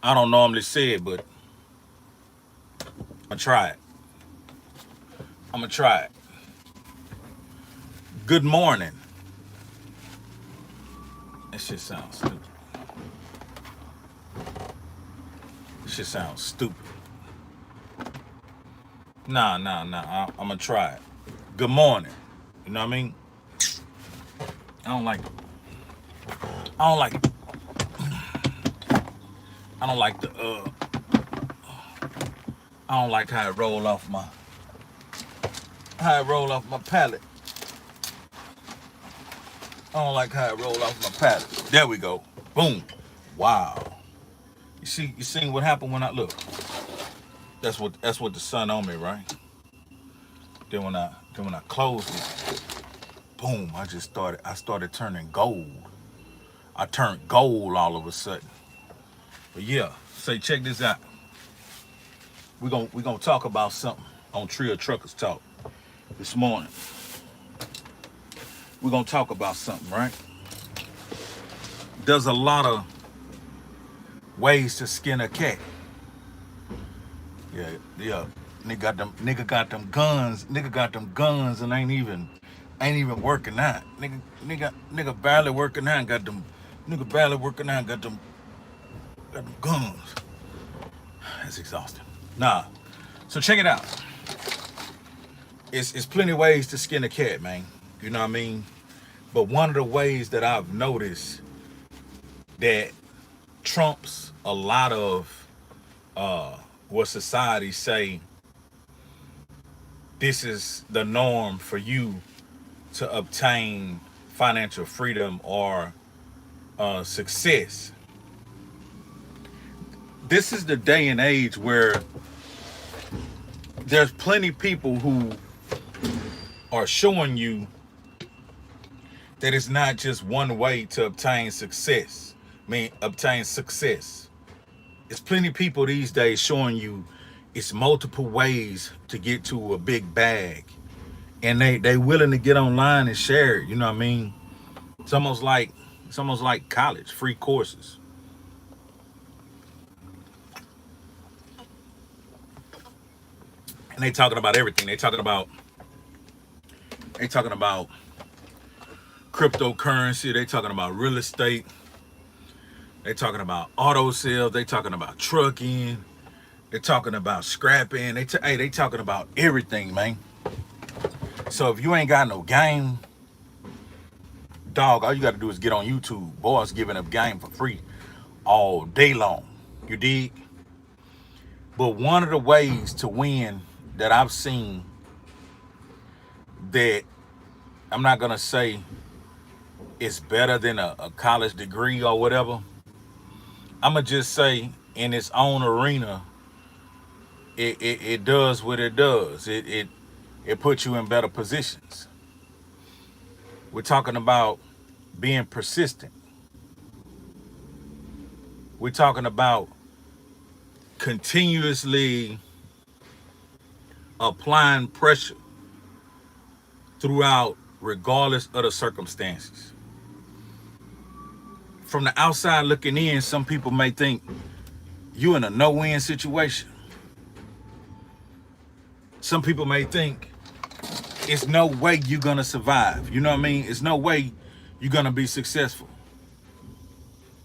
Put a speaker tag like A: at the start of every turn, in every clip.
A: I don't normally say it, but I'm gonna try it. I'm gonna try it. Good morning. That shit sounds stupid. This shit sounds stupid. Nah. I'm gonna try it. Good morning. You know what I mean? I don't like it. I don't like it. I don't like the I don't like how it roll off my palate. I don't like how it roll off my palate. There we go. Boom. Wow. You seen what happened when I look. That's what the sun on me, right? Then when I closed it, boom, I started turning gold. I turned gold all of a sudden. But yeah, say check this out. We gonna talk about something on Trill Truckers Talk this morning. We're gonna talk about something, right? There's a lot of ways to skin a cat. Yeah. Nigga got them guns and ain't even working out. Nigga barely working out and got them nigga barely working out and got them guns. That's exhausting. Nah. So check it out. It's plenty of ways to skin a cat, man. You know what I mean? But one of the ways that I've noticed that trumps a lot of what society say this is the norm for you to obtain financial freedom or success. This is the day and age where there's plenty of people who are showing you that it's not just one way to obtain success. Obtain success. It's plenty of people these days showing you it's multiple ways to get to a big bag. And they willing to get online and share it, you know what I mean? It's almost like college, free courses. And they talking about everything. They talking about cryptocurrency, they talking about real estate, they talking about auto sales, they talking about trucking, they talking about scrapping, they talking about everything, man. So if you ain't got no game, dog, all you gotta do is get on YouTube. Boys giving up game for free all day long. You dig? But one of the ways to win that I've seen that I'm not gonna say it's better than a college degree or whatever. I'ma just say in its own arena, it does what it does. It puts you in better positions. We're talking about being persistent. We're talking about continuously applying pressure throughout, regardless of the circumstances. From the outside looking in, some people may think you're in a no-win situation. Some people may think it's no way you're gonna survive. You know what I mean? It's no way you're gonna be successful.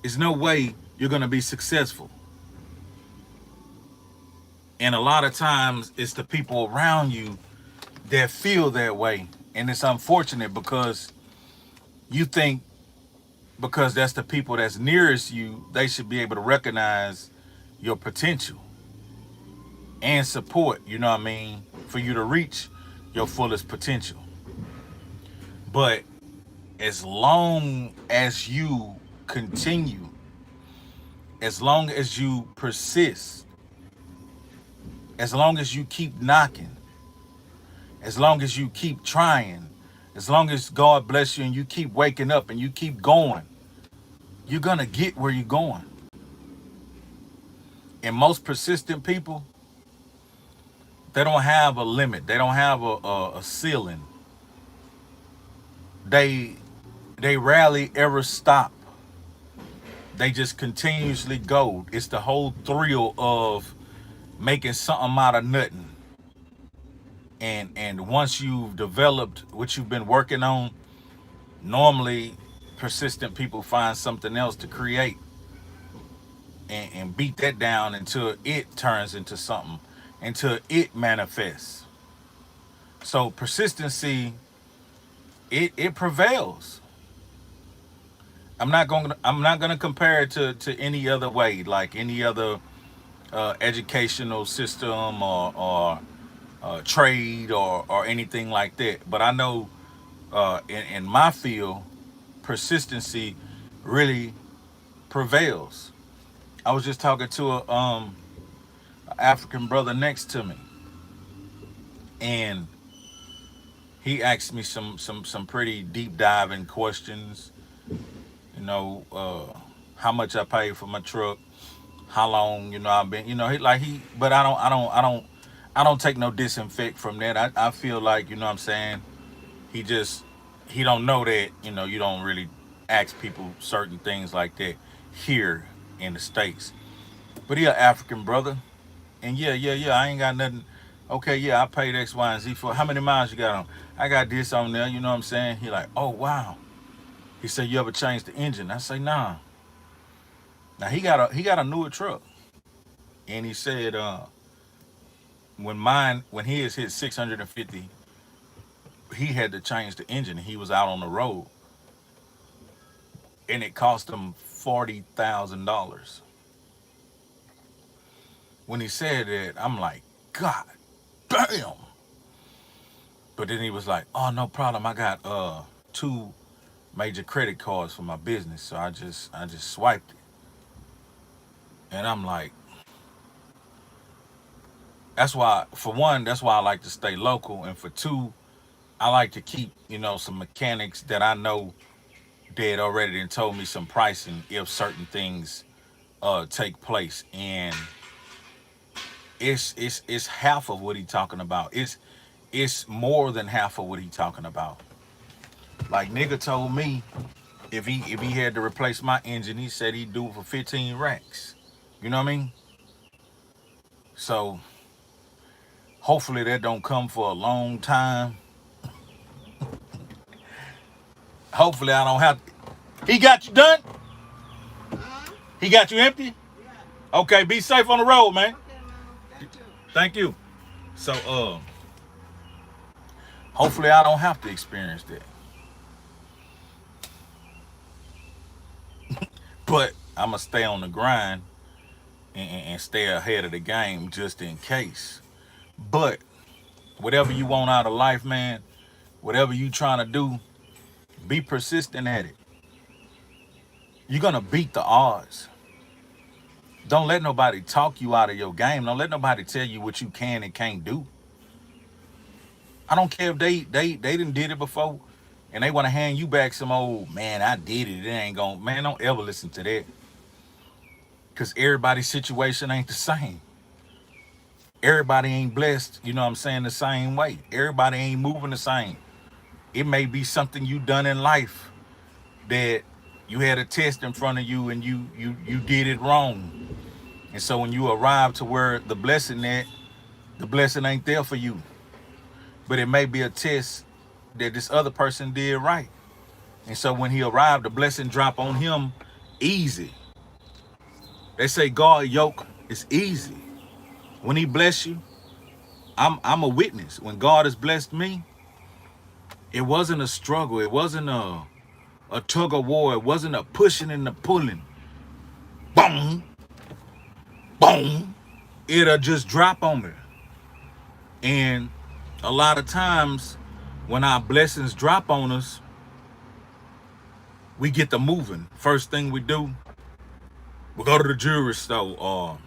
A: It's no way you're gonna be successful. And a lot of times it's the people around you that feel that way. And it's unfortunate because you think because that's the people that's nearest you, they should be able to recognize your potential and support, you know what I mean, for you to reach your fullest potential. But as long as you continue, as long as you persist, as long as you keep knocking, as long as you keep trying, as long as God bless you and you keep waking up and you keep going, you're going to get where you're going. And most persistent people, they don't have a limit. They don't have a ceiling. They rarely ever stop. they just continuously go. It's the whole thrill of making something out of nothing. And once you've developed what you've been working on, normally persistent people find something else to create and beat that down until it turns into something, until it manifests. So persistency, it prevails. I'm not gonna compare it to any other way, like any other educational system or trade or anything like that. But I know in my field, persistency really prevails. I was just talking to a African brother next to me, and he asked me some pretty deep diving questions. You know, how much I paid for my truck, how long I've been. But I don't take no disinfect from that. I feel like what I'm saying, he just he don't know that you don't really ask people certain things like that here in the states. But he an African brother, and yeah, I ain't got nothing. Okay, yeah, I paid X, Y, and Z for how many miles you got on. I got this on there. You know what I'm saying? He like, oh wow. He said, you ever change the engine? I say, nah. Now he got a newer truck, and he said when his hit 650, he had to change the engine. He was out on the road, and it cost him $40,000. When he said that, I'm like, God damn. But then he was like, oh, no problem. I got two major credit cards for my business, so I just swiped it. And I'm like, that's why, for one, that's why I like to stay local, and for two, I like to keep some mechanics that I know that already done told me some pricing if certain things take place. And it's half of what he talking about. It's more than half of what he talking about. Like, nigga told me if he had to replace my engine, he said he'd do it for 15 racks. You know what I mean? So hopefully that don't come for a long time. Hopefully I don't have to. He got you done? He got you empty? Okay, be safe on the road, man. Thank you. So hopefully I don't have to experience that. But I'm gonna stay on the grind and stay ahead of the game just in case. But whatever you want out of life, man, whatever you trying to do, be persistent at it. You're gonna beat the odds. Don't let nobody talk you out of your game. Don't let nobody tell you what you can and can't do. I don't care if they didn't did it before and they want to hand you back some old man, I did it. It ain't gonna man, don't ever listen to that. Cause everybody's situation ain't the same. Everybody ain't blessed, what I'm saying, the same way. Everybody ain't moving the same. It may be something you done in life that you had a test in front of you and you did it wrong. And so when you arrive to where the blessing ain't there for you. But it may be a test that this other person did right. And so when he arrived, the blessing drop on him easy. They say God yoke is easy. When he bless you, I'm a witness. When God has blessed me, it wasn't a struggle. It wasn't a tug of war. It wasn't a pushing and a pulling. Boom, boom. It'll just drop on me. And a lot of times when our blessings drop on us, we get to moving. First thing we do, we go to the jewelry store, or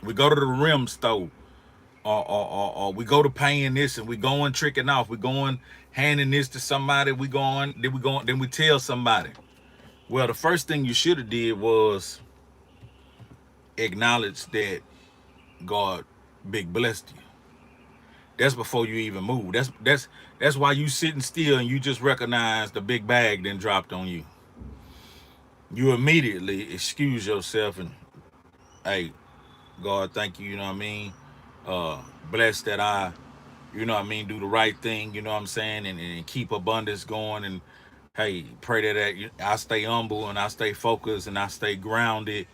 A: we go to the rim store, or we go to paying this, and we going tricking off. We going handing this to somebody. Then we tell somebody. Well, the first thing you should have did was acknowledge that God big blessed you. That's before you even move. That's why you sitting still and you just recognize the big bag then dropped on you. you immediately excuse yourself and, hey, God, thank you, you know what I mean? Bless that I, you know what I mean, do the right thing, you know what I'm saying, and keep abundance going. And hey, pray I stay humble and I stay focused and I stay grounded.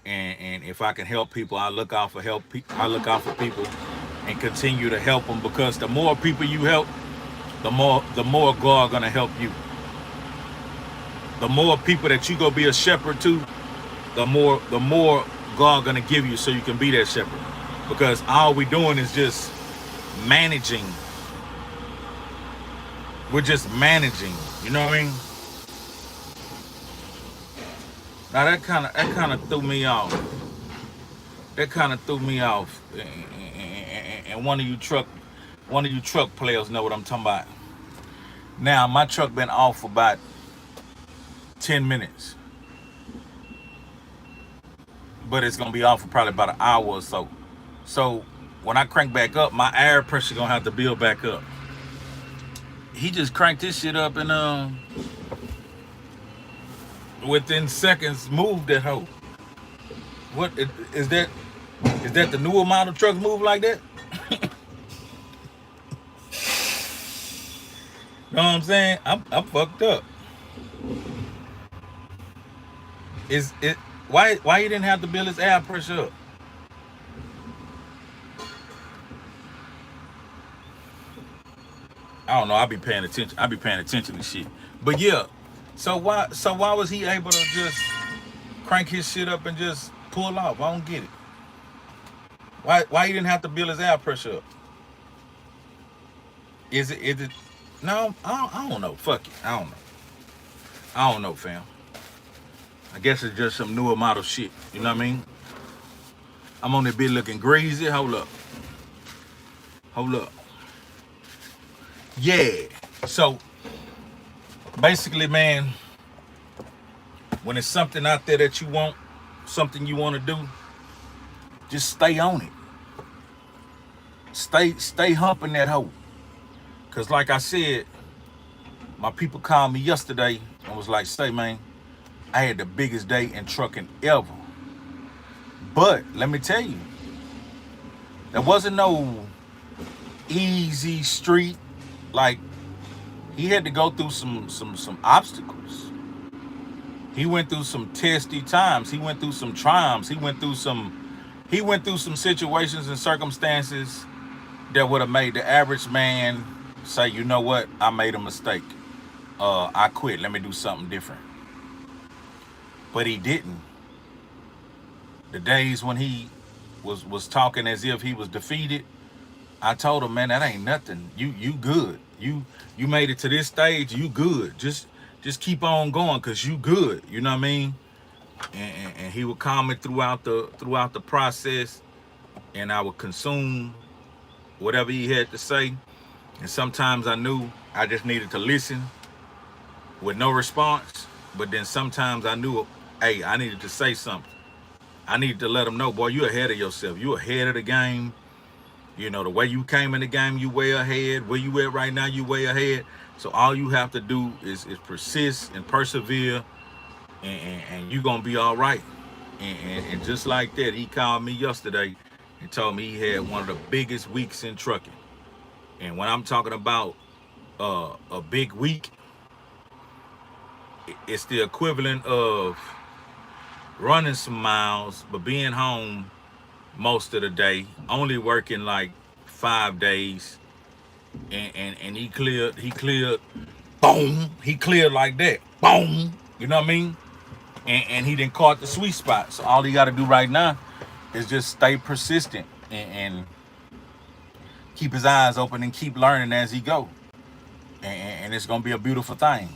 A: And if I can help people, I look out for I look out for people and continue to help them, because the more people you help, the more God gonna help you. The more people that you go be a shepherd to, the more God gonna give you so you can be that shepherd. Because all we doing is just managing. We're just managing. You know what I mean? Now that kind of threw me off. That kind of threw me off. And one of you truck players know what I'm talking about. Now my truck been off for about 10 minutes, but it's gonna be off for probably about an hour or so. So when I crank back up, my air pressure gonna have to build back up. He just cranked this shit up and within seconds moved that hoe. What is that? Is that the newer model trucks move like that? You know what I'm saying? I'm fucked up. Is it why he didn't have to build his air pressure up? I don't know. I be paying attention to shit. But yeah. So why was he able to just crank his shit up and just pull off? I don't get it. Why he didn't have to build his air pressure up? Is it no, I don't know. Fuck it. I don't know, fam. I guess it's just some newer model shit. You know what I mean? I'm on that bit looking greasy. Hold up. Hold up. Yeah. So basically, man, when it's something out there that you want, something you want to do, just stay on it. Stay humping that hoe. Cause like I said, my people called me yesterday and was like, "Say, man, I had the biggest day in trucking ever." But let me tell you, there wasn't no easy street. Like, he had to go through some obstacles. He went through some testy times. He went through some triumphs. He went through some situations and circumstances that would have made the average man say, you know what, I made a mistake. I quit. Let me do something different. But he didn't. The days when he was talking as if he was defeated, I told him, man, that ain't nothing. You good. You made it to this stage. You good. Just keep on going, cause you good. You know what I mean? And he would comment throughout the process, and I would consume whatever he had to say. And sometimes I knew I just needed to listen with no response. But then sometimes I knew, hey, I needed to say something. I needed to let him know, boy, you ahead of yourself. You ahead of the game. You know, the way you came in the game, you way ahead. Where you at right now, you way ahead. So all you have to do is persist and persevere, and you're going to be all right. And just like that, he called me yesterday and told me he had one of the biggest weeks in trucking. And when I'm talking about a big week, it's the equivalent of running some miles, but being home most of the day, only working like 5 days, and he cleared, boom, he cleared like that, boom, you know what I mean? And he didn't caught the sweet spot. So all he got to do right now is just stay persistent and keep his eyes open and keep learning as he go, and it's gonna be a beautiful thing.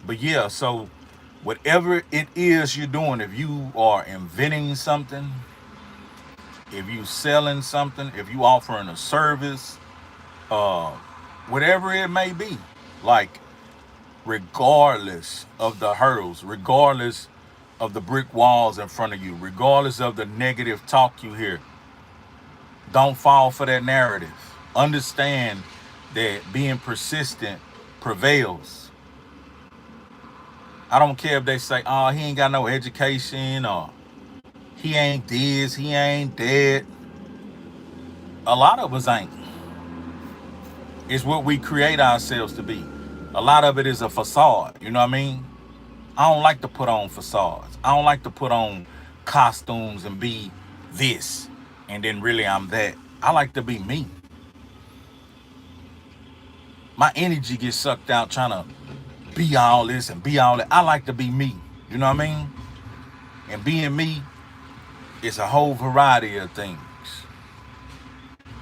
A: But yeah, so whatever it is you're doing, if you are inventing something, if you selling something, if you offering a service, uh, whatever it may be, like, regardless of the hurdles, regardless of the brick walls in front of you, regardless of the negative talk you hear, don't fall for that narrative. Understand that being persistent prevails. I don't care if they say, oh, he ain't got no education or he ain't this, he ain't that. A lot of us ain't. It's what we create ourselves to be. A lot of it is a facade. You know what I mean? I don't like to put on facades. I don't like to put on costumes and be this and then really I'm that. I like to be me. My energy gets sucked out trying to be all this and be all that. I like to be me. You know what I mean? And being me is a whole variety of things.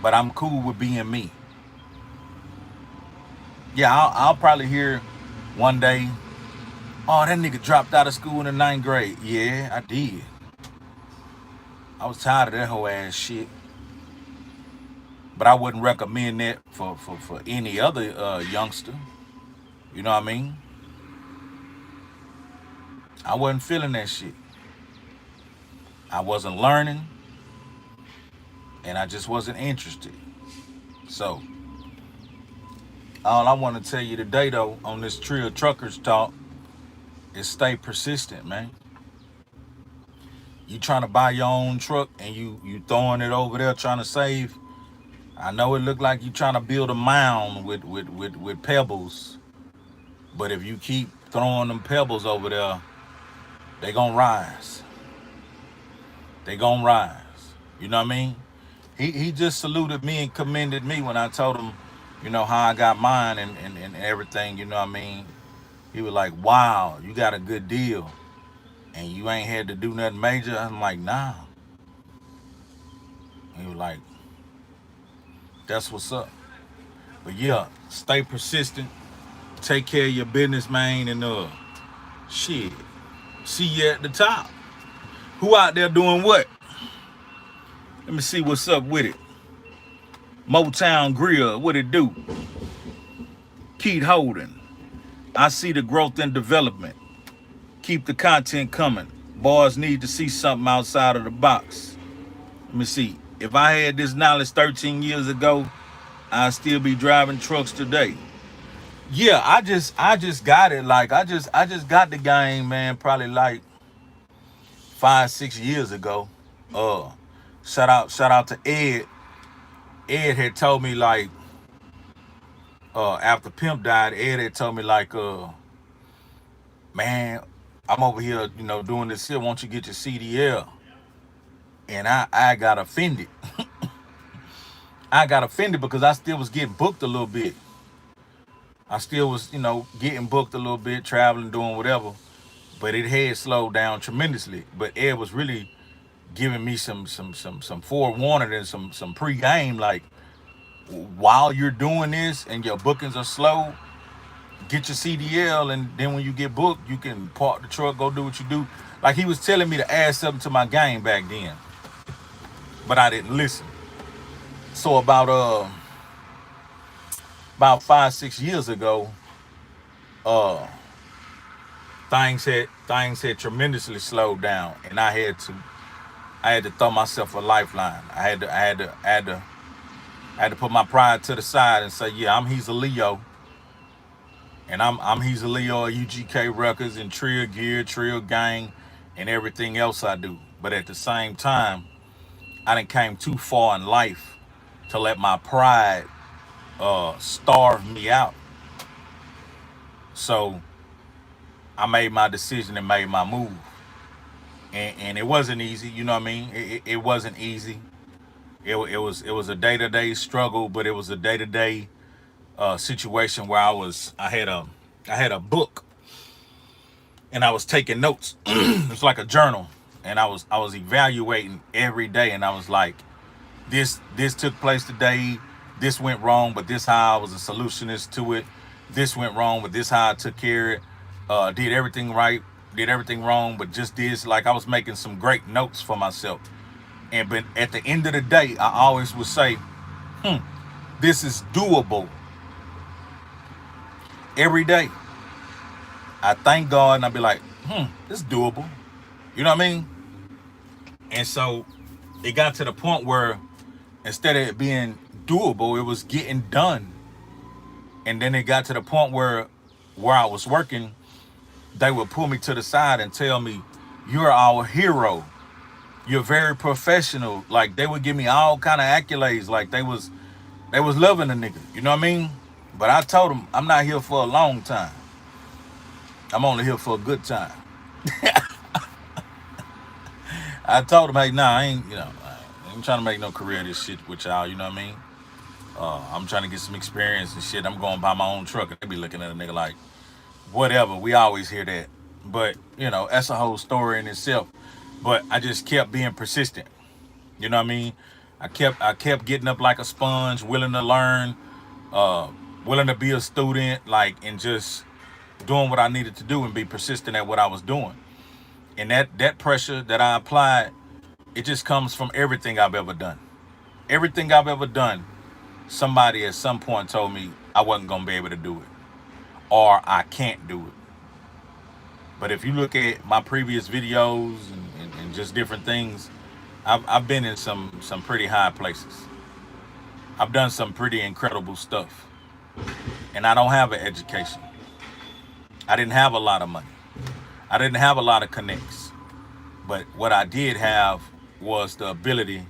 A: But I'm cool with being me. Yeah, I'll probably hear one day, oh, that nigga dropped out of school in the 9th grade. Yeah, I did. I was tired of that whole ass shit. But I wouldn't recommend that for any other youngster. You know what I mean? I wasn't feeling that shit. I wasn't learning, and I just wasn't interested. So, all I want to tell you today, though, on this Trill Truckers Talk, is stay persistent, man. You trying to buy your own truck and you throwing it over there trying to save. I know it look like you trying to build a mound with pebbles, but if you keep throwing them pebbles over there, they gonna rise. They gonna rise. You know what I mean? He just saluted me and commended me when I told him, you know, how I got mine and everything, you know what I mean? He was like, wow, you got a good deal. And you ain't had to do nothing major. I'm like, nah. He was like, that's what's up. But yeah, stay persistent. Take care of your business, man, and shit. See you at the top. Who out there doing what? Let me see what's up with it. Motown Grill, what it do? Keith Holden. I see the growth and development. Keep the content coming. Boys need to see something outside of the box. Let me see. If I had this knowledge 13 years ago, I'd still be driving trucks today. Yeah, I just got it. Like I just got the game, man, probably like 5-6 years ago. Uh shout out to Ed. Ed had told me like after Pimp died, Ed had told me like man, I'm over here, you know, doing this here. Won't you get your CDL? And I got offended. I got offended because I still was getting booked a little bit. I still was, you know, getting booked a little bit, traveling, doing whatever. But it had slowed down tremendously. But Ed was really giving me some forewarning and some pre-game, like while you're doing this and your bookings are slow, get your CDL, and then when you get booked, you can park the truck, go do what you do. Like he was telling me to add something to my game back then, but I didn't listen. So about 5-6 years ago, uh, things had tremendously slowed down, and I had to throw myself a lifeline. I had to put my pride to the side and say, yeah, I'm Hezeleo. And I'm Hezeleo of UGK Records and Trill Gear, Trill Gang, and everything else I do. But at the same time, I done came too far in life to let my pride starve me out. So I made my decision and made my move. And it wasn't easy, you know what I mean? It wasn't easy. It was a day-to-day struggle, but it was a day-to-day situation where I had a book and I was taking notes. It's like a journal, and I was evaluating every day, and I was like, this took place today. This went wrong, but this how I was a solutionist to it. This went wrong, but this how I took care of it. Did everything right, did everything wrong, but just this. Like I was making some great notes for myself. And but at the end of the day, I always would say, this is doable every day. I thank God and I'd be like, this is doable. You know what I mean? And so it got to the point where instead of it being doable, it was getting done. And then it got to the point where I was working, they would pull me to the side and tell me, "You're our hero. You're very professional." Like they would give me all kind of accolades. Like they was loving the nigga. You know what I mean? But I told them I'm not here for a long time. I'm only here for a good time. I told them, hey, nah, I ain't, I ain't trying to make no career of this shit with y'all. You know what I mean? I'm trying to get some experience and shit. I'm going to buy my own truck. And they be looking at a nigga like, whatever. We always hear that. But, that's a whole story in itself. But I just kept being persistent. You know what I mean? I kept getting up like a sponge, willing to learn, uh, willing to be a student, like, and just doing what I needed to do and be persistent at what I was doing. And that pressure that I applied, it just comes from everything I've ever done. Everything I've ever done, somebody at some point told me I wasn't gonna be able to do it, or I can't do it. But if you look at my previous videos and just different things, I've been in some pretty high places. I've done some pretty incredible stuff. And I don't have an education. I didn't have a lot of money. I didn't have a lot of connects. But what I did have was the ability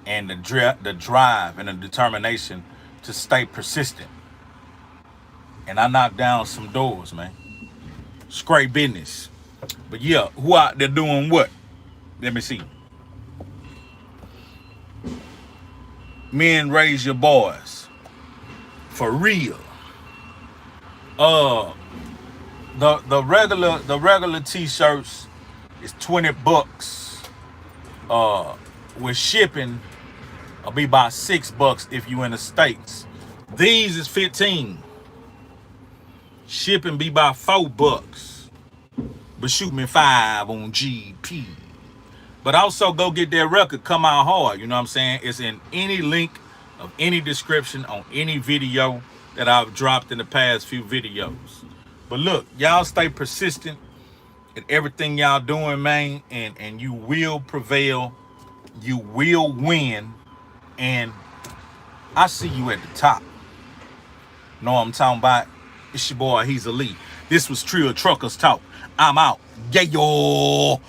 A: and the drive and the determination to stay persistent. And I knocked down some doors, man. It's great business. But yeah, who out there doing what? Let me see. Men, raise your boys. For real. Uh the regular t-shirts is $20. With shipping, it'll be about $6 if you in the States. These is 15. Shipping be about $4. But shoot me 5 on GP. But also go get that record, Come Out Hard. You know what I'm saying? It's in any link of any description on any video that I've dropped in the past few videos. But look, y'all stay persistent in everything y'all doing, man, and you will prevail. You will win. And I see you at the top. Know what I'm talking about? It's your boy, Hezeleo. This was Trill Truckers Talk. I'm out. Yeah, yo.